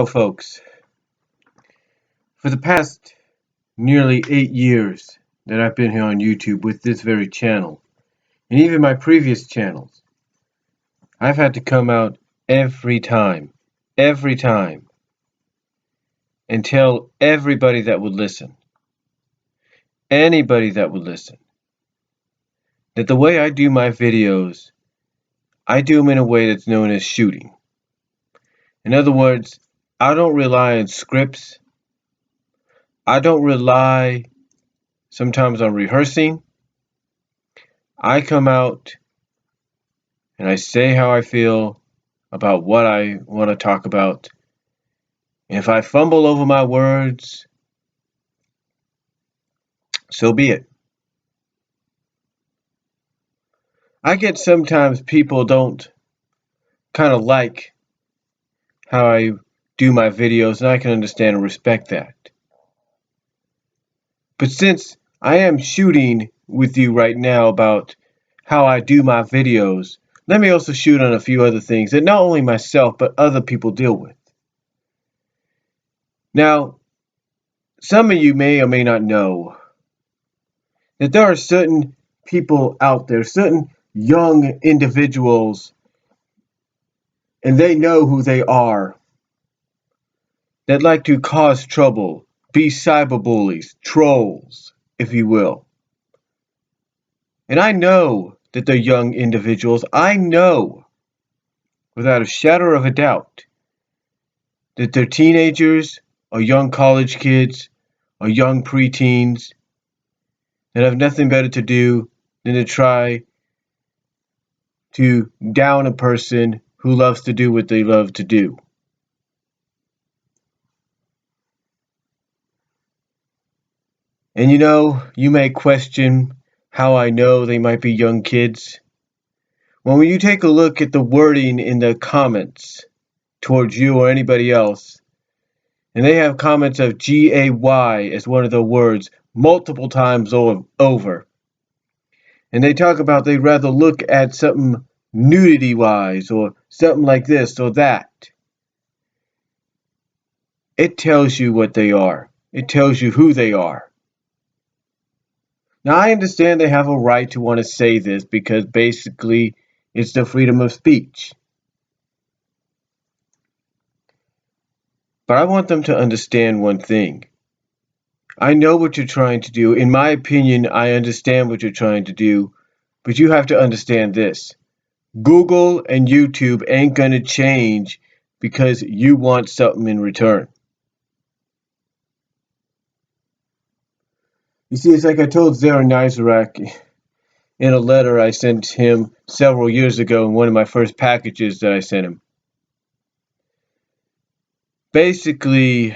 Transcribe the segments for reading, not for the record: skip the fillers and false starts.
Folks, for the past nearly 8 years that I've been here on YouTube with this very channel, and even my previous channels, I've had to come out every time, and tell everybody that would listen, anybody that would listen, that the way I do my videos, I do them in a way that's known as shooting. In other words, I don't rely on scripts. I don't rely sometimes on rehearsing. I come out and I say how I feel about what I want to talk about. And if I fumble over my words, so be it. I get sometimes people don't kind of like how I do my videos, and I can understand and respect that. But since I am shooting with you right now about how I do my videos, let me also shoot on a few other things that not only myself but other people deal with. Now, some of you may or may not know that there are certain people out there, certain young individuals, and they know who they are, that like to cause trouble, be cyberbullies, trolls, if you will. And I know that they're young individuals. I know, without a shadow of a doubt, that they're teenagers or young college kids or young preteens that have nothing better to do than to try to down a person who loves to do what they love to do. And you may question how I know they might be young kids. Well, when you take a look at the wording in the comments towards you or anybody else, and they have comments of GAY as one of the words multiple times over, and they talk about they'd rather look at something nudity-wise or something like this or that, it tells you what they are. It tells you who they are. Now, I understand they have a right to want to say this because basically it's the freedom of speech. But I want them to understand one thing. I know what you're trying to do. In my opinion, I understand what you're trying to do, but you have to understand this. Google and YouTube ain't going to change because you want something in return. You see, it's like I told Zara Nizarak in a letter I sent him several years ago in one of my first packages that I sent him. Basically,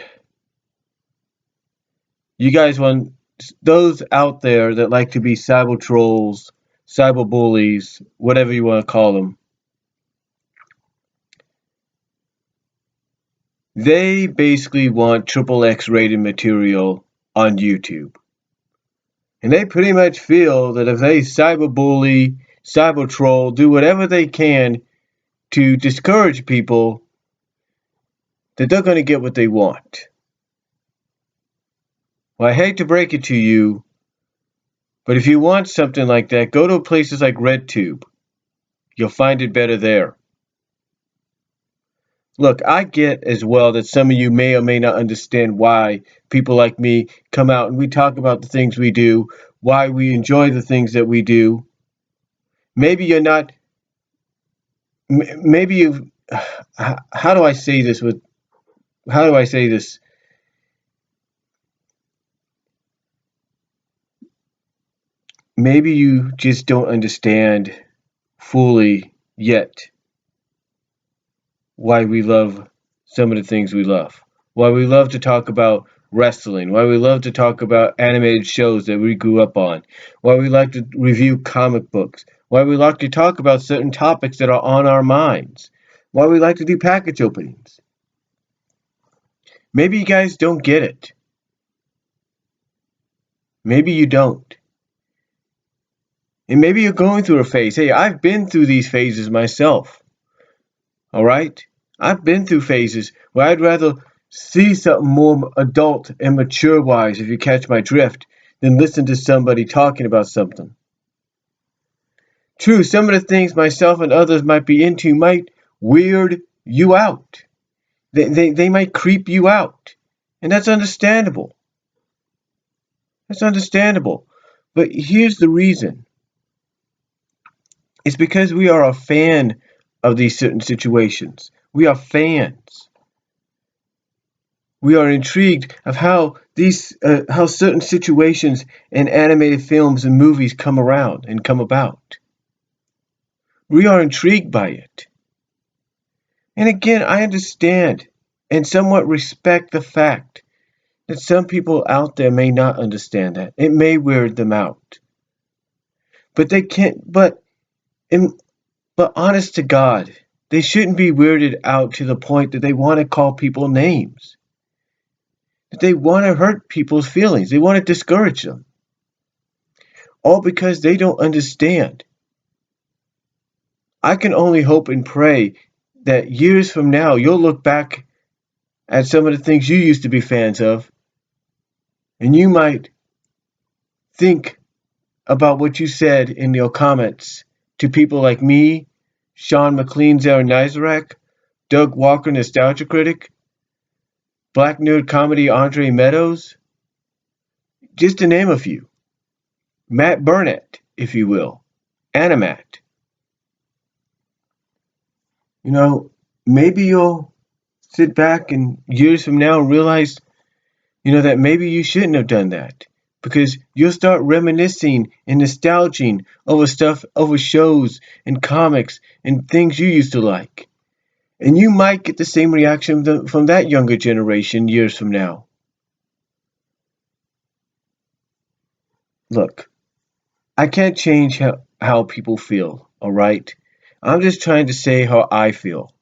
you guys want those out there that like to be cyber trolls, cyber bullies, whatever you want to call them. They basically want XXX rated material on YouTube. And they pretty much feel that if they cyberbully, cyber troll, do whatever they can to discourage people, that they're going to get what they want. Well, I hate to break it to you, but if you want something like that, go to places like RedTube. You'll find it better there. Look, I get as well that some of you may or may not understand why people like me come out and we talk about the things we do, why we enjoy the things that we do. Maybe you're not, maybe you, how do I say this Maybe you just don't understand fully yet why we love some of the things we love. Why we love to talk about wrestling. Why we love to talk about animated shows that we grew up on. Why we like to review comic books. Why we like to talk about certain topics that are on our minds. Why we like to do package openings. Maybe you guys don't get it. Maybe you don't. And maybe you're going through a phase. Hey, I've been through these phases myself. All right? I've been through phases where I'd rather see something more adult and mature wise, if you catch my drift, than listen to somebody talking about something. True, some of the things myself and others might be into might weird you out. They might creep you out. And that's understandable. That's understandable. But here's the reason. It's because we are a fan of these certain situations. We are fans. We are intrigued of how certain situations in animated films and movies come around and come about. We are intrigued by it. And again, I understand and somewhat respect the fact that some people out there may not understand that. It may weird them out. But they can't but honest to God, they shouldn't be weirded out to the point that they want to call people names. That they want to hurt people's feelings. They want to discourage them. All because they don't understand. I can only hope and pray that years from now you'll look back at some of the things you used to be fans of, and you might think about what you said in your comments to people like me, Sean McLean Zaranizarek, Doug Walker Nostalgia Critic, Black Nerd Comedy Andre Meadows, just to name a few. Matt Burnett, if you will. Animat. Maybe you'll sit back and years from now realize, that maybe you shouldn't have done that. Because you'll start reminiscing and nostalging over shows and comics and things you used to like. And you might get the same reaction from that younger generation years from now. Look, I can't change how people feel, all right? I'm just trying to say how I feel.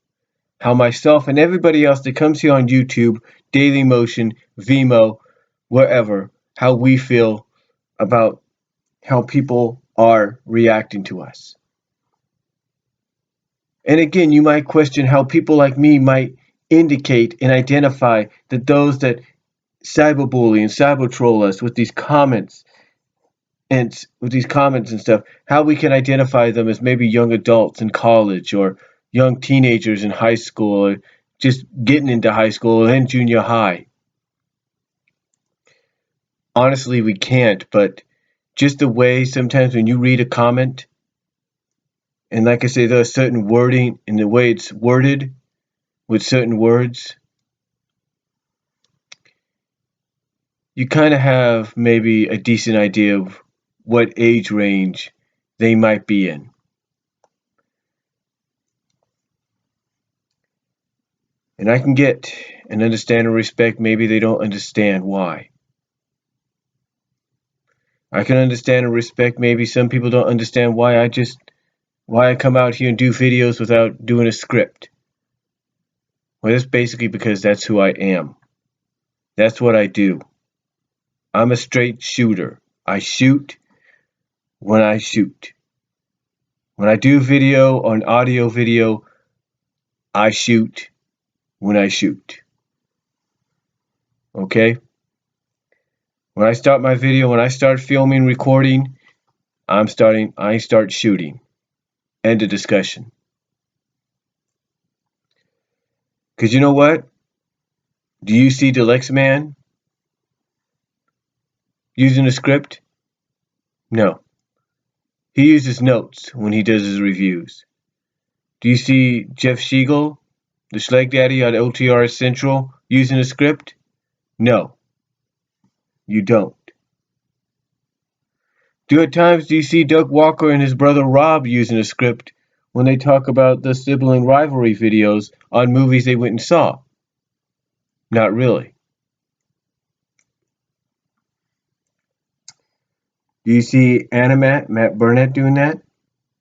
How myself and everybody else that comes here on YouTube, Dailymotion, Vimeo, wherever, how we feel about how people are reacting to us. And again, you might question how people like me might indicate and identify that those that cyberbully and cybertroll us with these comments and stuff, how we can identify them as maybe young adults in college or young teenagers in high school or just getting into high school and junior high. Honestly, we can't, but just the way sometimes when you read a comment, and like I say, there's certain wording in the way it's worded with certain words, you kind of have maybe a decent idea of what age range they might be in. And I can get and understand and respect maybe they don't understand why. I can understand and respect maybe some people don't understand why I come out here and do videos without doing a script. Well, that's basically because that's who I am. That's what I do. I'm a straight shooter. I shoot when I shoot. When I do video or an audio video, I shoot when I shoot. Okay? When I start my video, when I start filming, recording, I start shooting. End of discussion. Because you know what? Do you see Deluxe Man using a script? No. He uses notes when he does his reviews. Do you see Jeff Siegel, the Schleg Daddy on OTR Central, using a script? No. You don't. At times do you see Doug Walker and his brother Rob using a script when they talk about the sibling rivalry videos on movies they went and saw? Not really. Do you see Animat, Matt Burnett doing that?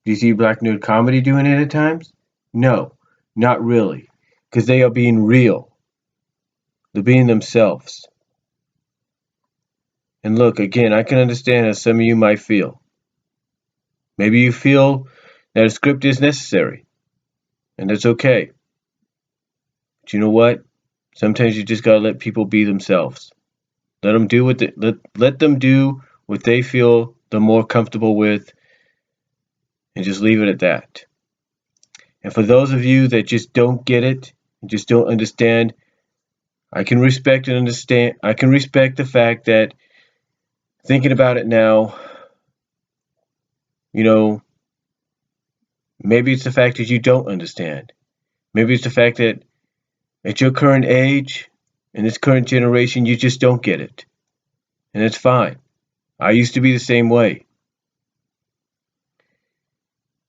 Do you see Black Nerd Comedy doing it at times? No, not really. Because they are being real. They're being themselves. And look, again, I can understand how some of you might feel. Maybe you feel that a script is necessary, and that's okay. But you know what? Sometimes you just gotta let people be themselves. Let them do let them do what they feel they're more comfortable with, and just leave it at that. And for those of you that just don't get it, and just don't understand, I can respect and understand. I can respect the fact that thinking about it now, you know, maybe it's the fact that you don't understand. Maybe it's the fact that at your current age, in this current generation, you just don't get it. And it's fine. I used to be the same way.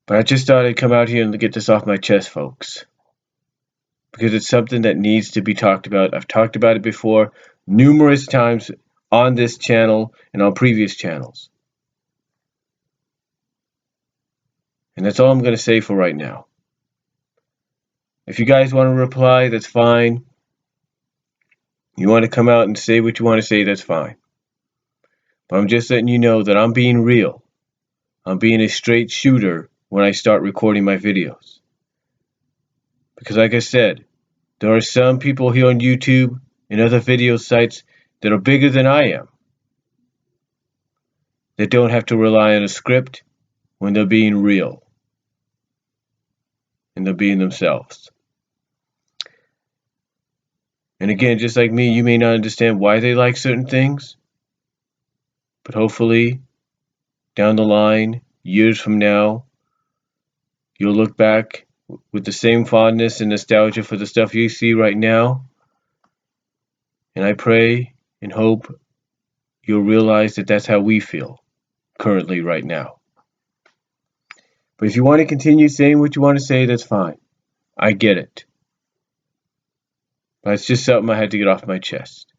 But I just thought I'd come out here and get this off my chest, folks. Because it's something that needs to be talked about. I've talked about it before numerous times on this channel and on previous channels. And that's all I'm going to say for right now. If you guys want to reply, that's fine. You want to come out and say what you want to say, that's fine. But I'm just letting you know that I'm being real. I'm being a straight shooter when I start recording my videos. Because like I said, there are some people here on YouTube and other video sites that are bigger than I am, that don't have to rely on a script when they're being real and they're being themselves. And again, just like me, you may not understand why they like certain things, but hopefully down the line, years from now, you'll look back with the same fondness and nostalgia for the stuff you see right now. And I pray and hope you'll realize that that's how we feel currently right now. But if you want to continue saying what you want to say, that's fine. I get it. But it's just something I had to get off my chest.